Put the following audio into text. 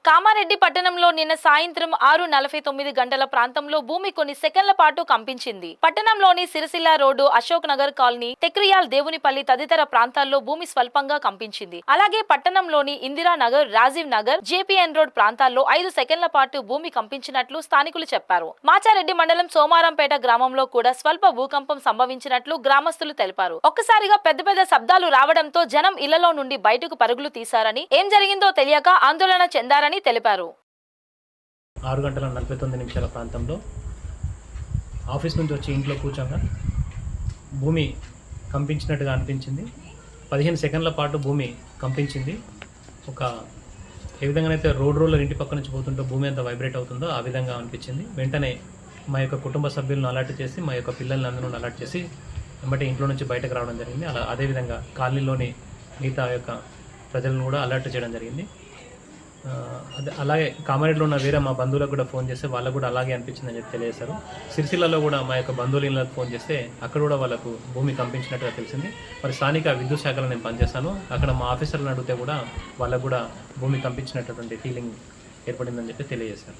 కామారెడ్డి పట్టణంలో నిన్న సాయంత్రం 6:49 గంటల ప్రాంతంలో భూమి కొన్ని సెకన్ల పాటు కంపించింది. పట్టణంలోని సిరిసిల్ల రోడ్డు, అశోక్ నగర్ కాలనీ, తెక్రియాల్, దేవునిపల్లి తదితర ప్రాంతాల్లో భూమి స్వల్పంగా కంపించింది. అలాగే పట్టణంలోని ఇందిరానగర్, రాజీవ్ నగర్, జేపీఎన్ రోడ్ ప్రాంతాల్లో 5 సెకన్ల పాటు భూమి కంపించినట్లు స్థానికులు చెప్పారు. మాచారెడ్డి మండలం సోమారంపేట గ్రామంలో కూడా స్వల్ప భూకంపం సంభవించినట్లు గ్రామస్తులు తెలిపారు. ఒక్కసారిగా పెద్ద పెద్ద శబ్దాలు రావడంతో జనం ఇళ్లలో నుండి బయటకు పరుగులు తీశారని, ఏం జరిగిందో తెలియక ఆందోళన చెందారని తెలిపారు. 6:49 ప్రాంతంలో ఆఫీస్ నుంచి వచ్చి ఇంట్లో కూర్చోగా భూమి కంపించినట్టుగా అనిపించింది. 15 సెకండ్ల పాటు భూమి కంపించింది. ఏ విధంగానైతే రోలర్ ఇంటి పక్క నుంచి పోతుంటే భూమి ఎంత వైబ్రేట్ అవుతుందో ఆ విధంగా అనిపించింది. వెంటనే మా యొక్క కుటుంబ సభ్యులను అలర్ట్ చేసి, మా యొక్క పిల్లల్ని అందరూ అలర్ట్ చేసి వెంబటే ఇంట్లో నుంచి బయటకు రావడం జరిగింది. అదేవిధంగా కాలనీలోని మిగతా యొక్క ప్రజలను కూడా అలర్ట్ చేయడం జరిగింది. అలాగే కామారెడ్డిలో ఉన్న వేరే మా బంధువులకు కూడా ఫోన్ చేస్తే వాళ్ళకు కూడా అలాగే అనిపించిందని చెప్పి తెలియజేశారు. సిరిసిల్లలో కూడా మా యొక్క బంధువుల ఇళ్ళకి ఫోన్ చేస్తే అక్కడ కూడా వాళ్ళకు భూమి కంపించినట్టుగా తెలిసింది. మరి స్థానిక విద్యుత్ శాఖలో నేను పనిచేస్తాను, అక్కడ మా ఆఫీసర్లను అడిగితే కూడా వాళ్ళకు కూడా భూమి కంపించినటువంటి ఫీలింగ్ ఏర్పడిందని చెప్పి తెలియజేశారు.